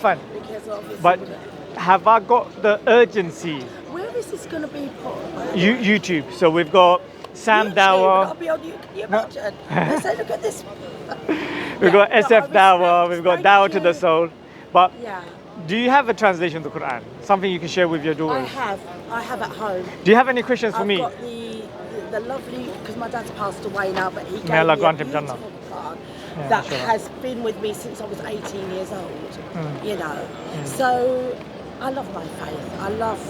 Fine. Because obviously, But have I got the urgency? where is this going to be put? YouTube. So we've got Sam YouTube, I'll Dawah. be on you. Can you imagine? They say, look at this. We've got SF Dawah. We've got Dawah to the Soul. But Yeah, do you have a translation of the Quran? Something you can share with your I daughters? have at home. Do you have any questions for I've me? got the lovely, because my dad's passed away now, but he gave May Allah me a grant him Jannah. beautiful Quran Yeah, that mashallah. has been with me since I was 18 years old. You know, so I love my faith. I love,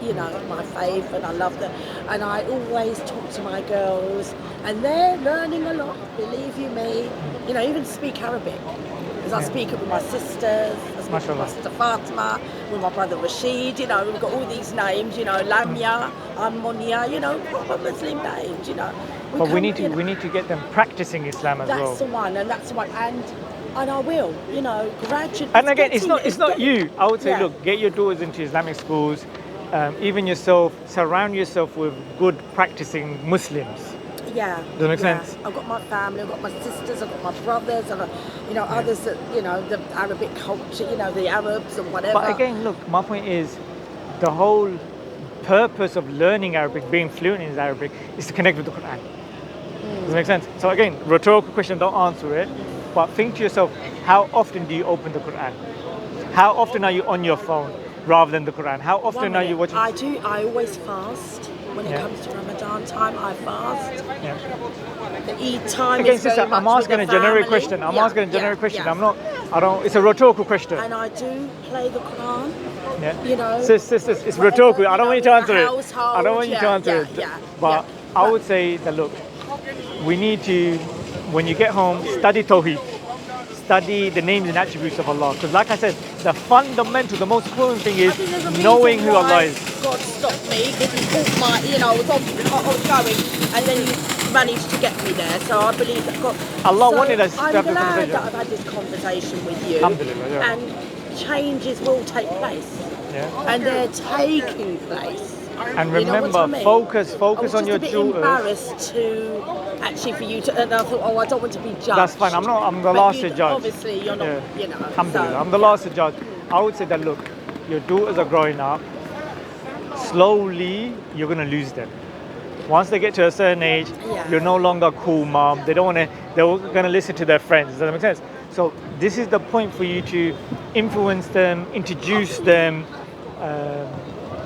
you know, my faith, and I love and I always talk to my girls, and they're learning a lot. Believe you me, you know, even speak Arabic. Because I speak it with my sisters, I speak with my sister Fatima, with my brother Rashid, you know, we've got all these names, you know, Lamia, Ammonia, you know, proper Muslim names, you know. But we need to get them practicing Islam as well. That's the one, and I will, you know, gradually. And again, it's not you. I would say, Yeah. look, get your daughters into Islamic schools. Even yourself, surround yourself with good practicing Muslims. Yeah. Does that make sense? I've got my family, I've got my sisters, I've got my brothers, and you know, others that, you know, the Arabic culture, you know, the Arabs and whatever. But again, look, my point is, the whole purpose of learning Arabic, being fluent in Arabic, is to connect with the Quran. Does that make sense? So again, rhetorical question, don't answer it. But think to yourself, how often do you open the Quran? How often are you on your phone rather than the Quran? How often are you watching? I always fast. When it comes to Ramadan time, I fast. Yeah. The Eid time Again, is very sister, much I'm asking with a the generic family. question. I'm asking a generic question. Yeah. It's a rhetorical question. And I do play the Quran. Yeah. You know. Sis, it's whatever, rhetorical. I don't want you to in answer the it. household, I don't want you to answer it. But I would say that, look, we need to, when you get home, study Tawheed. Study the names and attributes of Allah. Because like I said, the fundamental, the most important thing is I think there's a knowing reason who Allah why is. God stopped me because He caught my, you know, I was going, and then He managed to get me there. So I believe that God. Allah so wanted us to I'm have this glad conversation. that I've had this conversation with you. Alhamdulillah, yeah. And changes will take place. Yeah. And they're taking place. And You know what remember, I mean? focus I was on your just a bit daughters. embarrassed to actually for you to, and I thought, oh, I don't want to be judged. That's fine. I'm the But last you- to judge. Obviously, you're not, you know. Alhamdulillah. so, I'm the last to judge. I would say that, look, your daughters are growing up. Slowly, you're going to lose them. Once they get to a certain age, you're no longer cool mom. They're going to listen to their friends. Does that make sense? So this is the point for you to influence them, introduce them,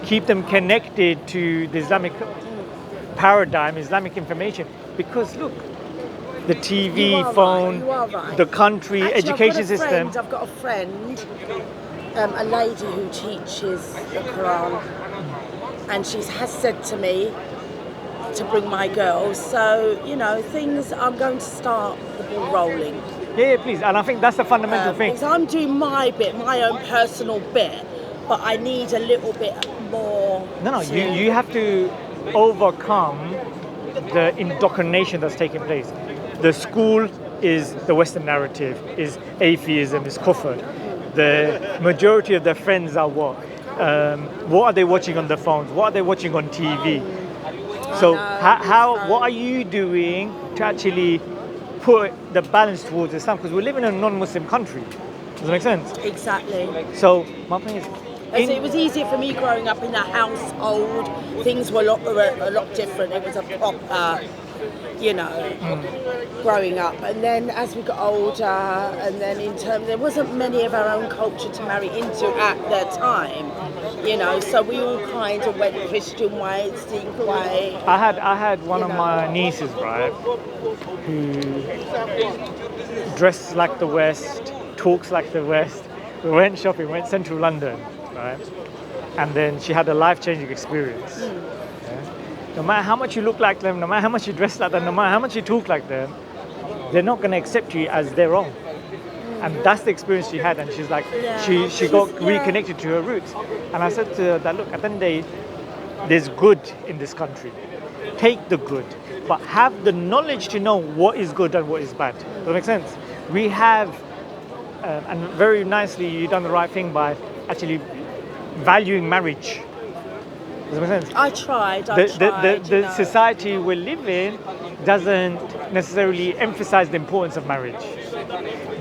keep them connected to the Islamic paradigm, Islamic information. Because look, the TV, You are phone, right, you are right. the country, Actually, education system. I've got a friend, a lady who teaches the Quran, and she has said to me to bring my girls. So, you know, I'm going to start the ball rolling. Yeah, please. And I think that's the fundamental thing. Because I'm doing my bit, my own personal bit, but I need a little bit more. No, you have to overcome the indoctrination that's taking place. The school is the Western narrative, is atheism, is kufr. The majority of their friends are what? What are they watching on their phones? What are they watching on TV? So what are you doing to actually put the balance towards Islam? Because we live in a non-Muslim country. Does that make sense? Exactly. So my point is, So it was easier for me growing up in a household. Things were a lot different. It was a proper, you know, growing up. And then as we got older, and then there wasn't many of our own culture to marry into at the time, you know. So we all kind of went Christian way, Sikh way. I had one of my nieces, right, who dressed like the West, talks like the West. We went shopping, went central London, right? And then she had a life-changing experience. Yeah? No matter how much you look like them, no matter how much you dress like them, no matter how much you talk like them, they're not going to accept you as their own. And that's the experience she had. And she's like, she got reconnected to her roots. And I said to her that, look, at the end of the day, there's good in this country. Take the good, but have the knowledge to know what is good and what is bad. Does that make sense? We have, and very nicely, you've done the right thing by actually valuing marriage. Does that make sense? I tried. The society we live in doesn't necessarily emphasize the importance of marriage.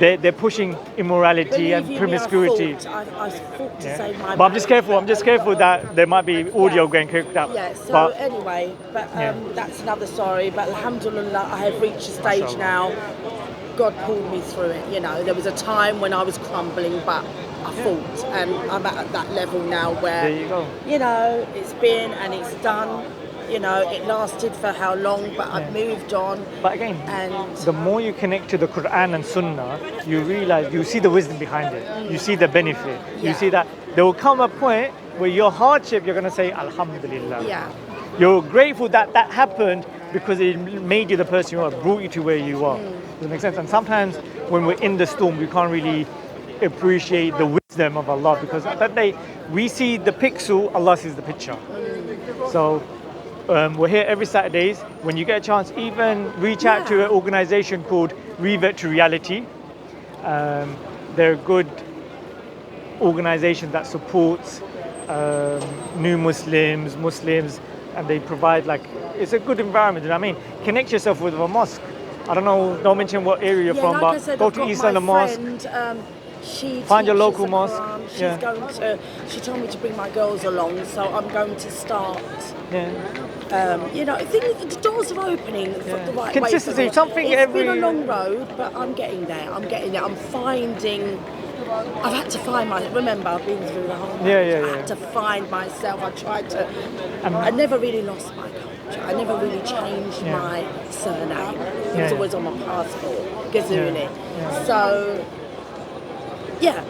they're pushing immorality Believe and you me, promiscuity. I fought to Yeah. save my But I'm just marriage. careful. I'm just careful that there might be audio getting cooked up. Yeah, so But anyway, but Yeah. that's another story. But alhamdulillah, I have reached a stage Mashallah. now. God pulled me through it. You know, there was a time when I was crumbling, but I fought, and I'm at that level now where, there you go. you know, it's been and it's done. You know, it lasted for how long, but I've moved on. But again, And the more you connect to the Quran and Sunnah, you realize, you see the wisdom behind it. You see the benefit. You Yeah. see that there will come a point where your hardship, you're going to say, Alhamdulillah. yeah, You're grateful that that happened because it made you the person you are, brought you to where you are. Does it make sense? And sometimes when we're in the storm, we can't really appreciate the wisdom of Allah, because that day we see the pixel, Allah sees the picture. So we're here every Saturdays. When you get a chance, even reach out to an organization called Revert to Reality. They're a good organization that supports new Muslims, and they provide, like, it's a good environment. You know what I mean? Connect yourself with a mosque. I don't know, don't mention what area you're from, like but I said, go I've to got East my London Mosque. friend, she Find your teaches local the mosque. Quran. She's Yeah. going to. She told me to bring my girls along, so I'm going to start. Yeah. You know, the doors are opening for the right Consistency, way. something It's every. been a long road, but I'm getting there. I'm finding. I've had to find my. Remember, I've been through the whole. Yeah, I had to find myself. I tried to. I never really lost my culture. I never really changed my surname. It was always on my passport, Gazuni. So, yeah,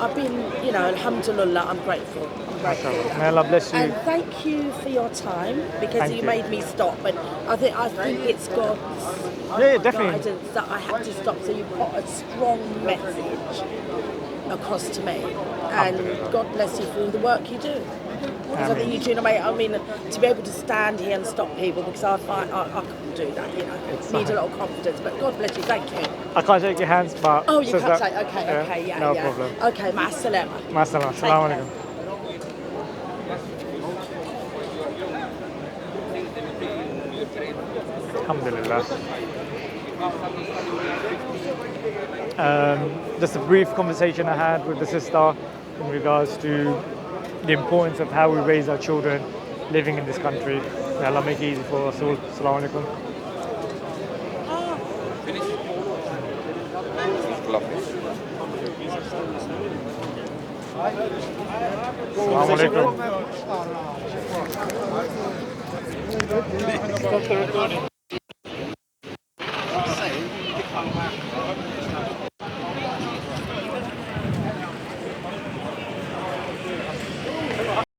I've been, you know, alhamdulillah, I'm grateful. May Allah bless you. And thank you for your time, because Thank you you. made me stop. And I think it's God's definitely. guidance that I had to stop. So you put a strong message across to me, and God bless you for all the work you do. Because I think you do, I mean, to be able to stand here and stop people, because I find I couldn't do that. You know, need a lot of confidence. But God bless you. Thank you. I can't shake your hands, but. Oh, you says can't that- say. Okay, No problem. Okay, ma salama. Masalam. Assalamu alaikum. Alhamdulillah. Just a brief conversation I had with the sister in regards to the importance of how we raise our children living in this country. May Allah make it easy for us all. Assalamu alaikum. Assalamu alaikum. Stop the recording.